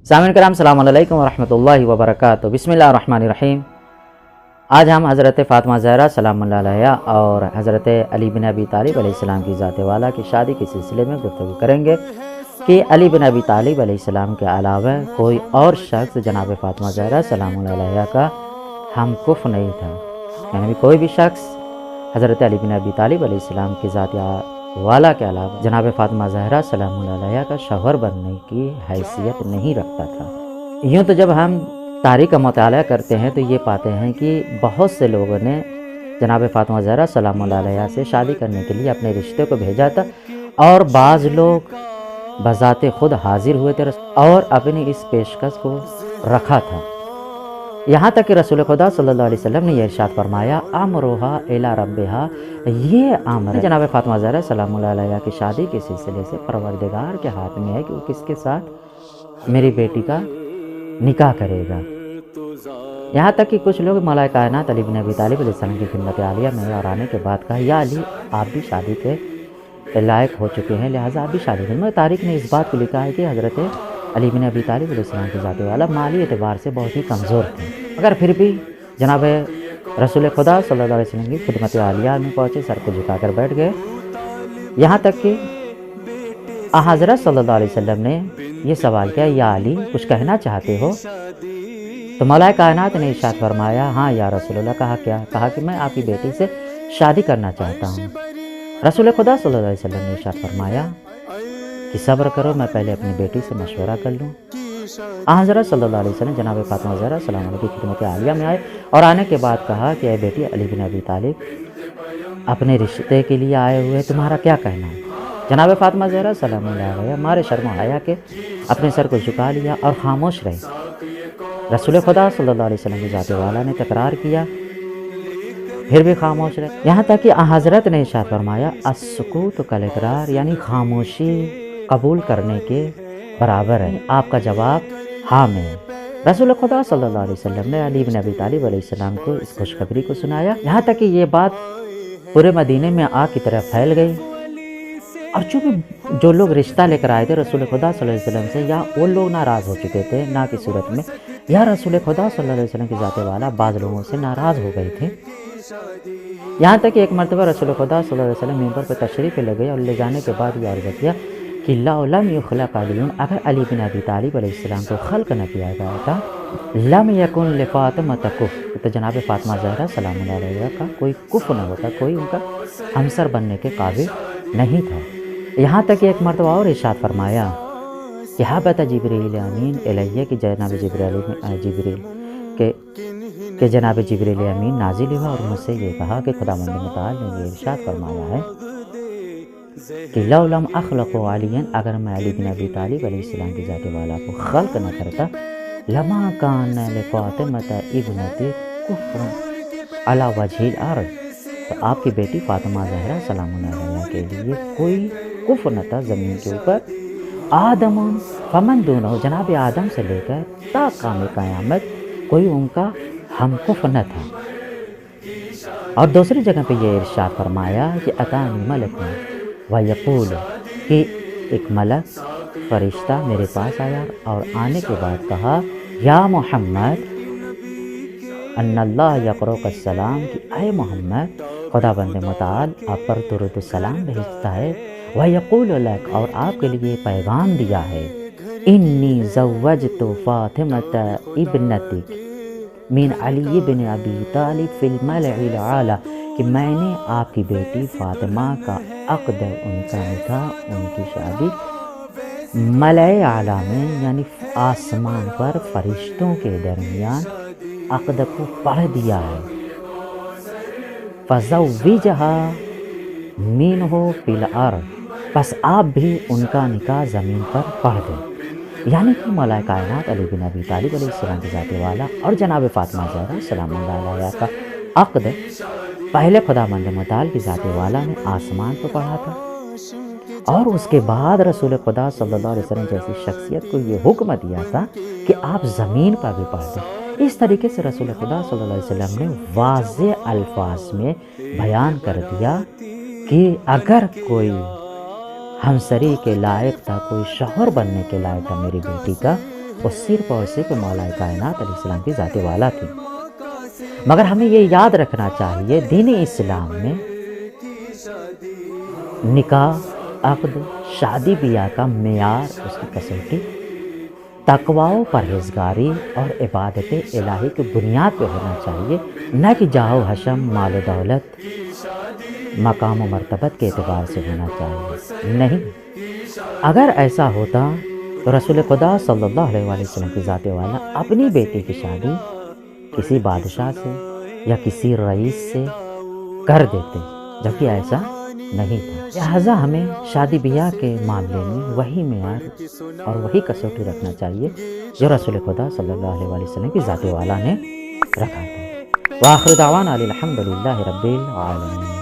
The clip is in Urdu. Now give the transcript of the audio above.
سامعین کرام السلام علیکم ورحمۃ اللہ وبرکاتہ۔ بسم اللہ الرحمن الرحیم۔ آج ہم حضرت فاطمہ زہرا سلام اللہ علیہا اور حضرت علی بن ابی طالب علیہ السلام کی ذات والا کی شادی کے سلسلے میں گفتگو کریں گے کہ علی بن ابی طالب علیہ السلام کے علاوہ کوئی اور شخص جناب فاطمہ زہرا سلام اللہ علیہا کا ہم کف نہیں تھا، یعنی کوئی بھی شخص حضرت علی بن ابی طالب علیہ السلام کی ذات والا کے علاوہ جناب فاطمہ زہرا سلام اللہ علیہا کا شوہر بننے کی حیثیت نہیں رکھتا تھا۔ یوں تو جب ہم تاریخ کا مطالعہ کرتے ہیں تو یہ پاتے ہیں کہ بہت سے لوگوں نے جناب فاطمہ زہرا سلام اللہ علیہا سے شادی کرنے کے لیے اپنے رشتے کو بھیجا تھا، اور بعض لوگ بذات خود حاضر ہوئے تھے اور اپنی اس پیشکش کو رکھا تھا، یہاں تک کہ رسول خدا صلی اللہ علیہ وسلم نے یہ ارشاد فرمایا امرھا الی ربھا، یہ امر جناب فاطمہ زہرا سلام اللہ علیہا کی شادی کے سلسلے سے پروردگار کے ہاتھ میں ہے کہ وہ کس کے ساتھ میری بیٹی کا نکاح کرے گا۔ یہاں تک کہ کچھ لوگ مولا کائنات علی بن ابی طالب علیہ السلام کی خدمت عالیہ میں اور آنے کے بعد کہا یا علی آپ بھی شادی کے لائق ہو چکے ہیں، لہٰذا آپ بھی شادی کریں۔ تاریخ نے اس بات کو لکھا ہے کہ حضرت علی بن ابی طالب علیہ السلام کی ذات والا مالی اعتبار سے بہت ہی کمزور تھے، مگر پھر بھی جناب رسول خدا صلی اللہ علیہ وسلم کی خدمت عالیہ میں پہنچے، سر کو جھکا کر بیٹھ گئے، یہاں تک کہ حضرت صلی اللہ علیہ وسلم نے یہ سوال کیا یا علی کچھ کہنا چاہتے ہو؟ تو مولا کائنات نے ارشاد فرمایا ہاں یا رسول اللہ۔ کہا کیا؟ کہا کہ میں آپ کی بیٹی سے شادی کرنا چاہتا ہوں۔ رسول خدا صلی اللہ علیہ وسلم نے ارشاد فرمایا کہ صبر کرو، میں پہلے اپنی بیٹی سے مشورہ کر لوں۔ حضرت صلی اللہ علیہ وسلم جناب فاطمہ زہرا سلام علیہ کی خدمت عالیہ میں آئے اور آنے کے بعد کہا کہ اے بیٹی علی بن ابی طالب اپنے رشتے کے لیے آئے ہوئے، تمہارا کیا کہنا ہے؟ جناب فاطمہ زہرا سلام اللہ علیہ مارے شرم و حیا کے اپنے سر کو جھکا لیا اور خاموش رہے۔ رسول خدا صلی اللہ علیہ وسلم کی ذات والا نے تکرار کیا، پھر بھی خاموش رہے، یہاں تک کہ حضرت نے ارشاد فرمایا السکوت کالاقرار، یعنی خاموشی قبول کرنے کے برابر ہے، آپ کا جواب ہاں میں ہے۔ رسول خدا صلی اللہ علیہ وسلم نے علی بن ابی طالب علیہ السلام کو اس خوشخبری کو سنایا، یہاں تک کہ یہ بات پورے مدینے میں آگ کی طرح پھیل گئی، اور چونکہ جو لوگ رشتہ لے کر آئے تھے رسول خدا صلی اللہ علیہ وسلم سے، یا وہ لوگ ناراض ہو چکے تھے نہ کی صورت میں، یا رسول خدا صلی اللہ علیہ وسلم کی ذات والا بعض لوگوں سے ناراض ہو گئے تھے، یہاں تک کہ ایک مرتبہ رسول خدا صلی اللہ علیہ وسلم ممبر پر تشریف لے گئے اور لے جانے کے بعد یہ عرض کیا کہ لا لم یخلق علی، اگر علی بن ابی طالب علیہ السلام کو خلق نہ کیا گیا تھا لم یکن لفاطمہ کف، تو جناب فاطمہ زہرا سلام اللہ علیہ کا کوئی کف نہ ہوتا، کوئی ان کا ہمسر بننے کے قابل نہیں تھا۔ یہاں تک کہ ایک مرتبہ اور ارشاد فرمایا کہ حبت جبریل امین الیہ، کہ جناب جبریل امین نازل ہوا اور مجھ سے یہ کہا کہ خداوند متعال نے یہ ارشاد فرمایا ہے کہ لو لم اخلق علی، اگر میں علی بن ابی طالب علیہ السلام کی ذات والا کو خلق نہ کرتا لما کان لفاطمہ ابنت کفر علی وجہ الارض، تو آپ کی بیٹی فاطمہ زہرا سلام اللہ علیہا کے لیے کوئی کفر نہ تھا زمین کے اوپر، آدم فمن دونہ، جناب آدم سے لے کر تا قیام قیامت کوئی ان کا ہم کفر نہ تھا۔ اور دوسری جگہ پہ یہ ارشاد فرمایا کہ اتانی ملک ویقول، کہ ایک ملک فرشتہ میرے پاس آیا اور آنے کے بعد کہا یا محمد ان اللہ یقرؤک السلام، کہ اے محمد خدا بند متعال آپ پر درود السلام بھیجتا ہے، ویقول لک، اور آپ کے لیے پیغام دیا ہے، انی زوجت فاطمۃ ابنتک من علی بن ابی طالب فی الملأ الاعلی، کہ میں نے آپ کی بیٹی فاطمہ کا عقد، ان کا نکاح، ان کی شادی ملأ اعلیٰ میں، یعنی آسمان پر فرشتوں کے درمیان عقد کو پڑھ دیا ہے، فزوجھا منہ فی الارض، بس آپ بھی ان کا نکاح زمین پر پڑھ دیں، یعنی کہ مولا کائنات علی بن ابی طالب علیہ السلام کی ذات والا اور جناب فاطمہ زہرا سلام اللہ علیہا کا عقد پہلے خدا بند متعال کی ذات والا نے آسمان پر پڑھا تھا، اور اس کے بعد رسول خدا صلی اللہ علیہ وسلم جیسی شخصیت کو یہ حکم دیا تھا کہ آپ زمین پر بھی پڑھ دیں۔ اس طریقے سے رسول خدا صلی اللہ علیہ وسلم نے واضح الفاظ میں بیان کر دیا کہ اگر کوئی ہمسری کے لائق تھا، کوئی شوہر بننے کے لائق تھا میری بیٹی کا، وہ صرف اور صرف مولا کائنات علیہ السلام کی ذات والا تھی۔ مگر ہمیں یہ یاد رکھنا چاہیے دین اسلام میں نکاح، عقد، شادی بیاہ کا معیار، اس کی کسوٹی تقوی و پرہیزگاری اور عبادت الہی کی بنیاد پہ ہونا چاہیے، نہ کہ جاہ و حشم، مال و دولت، مقام و مرتبت کے اعتبار سے ہونا چاہیے۔ نہیں، اگر ایسا ہوتا تو رسول خدا صلی اللہ علیہ وآلہ وسلم کی ذات والا اپنی بیٹی کی شادی کسی بادشاہ سے یا کسی رئیس سے کر دیتے، جبکہ ایسا نہیں تھا۔ لہٰذا ہمیں شادی بیاہ کے معاملے میں وہی معیار اور وہی کسوٹی رکھنا چاہیے جو رسول خدا صلی اللہ علیہ وآلہ وسلم کی ذات والا نے رکھا تھا۔ وآخر دعوانا الحمد للہ رب العالمین۔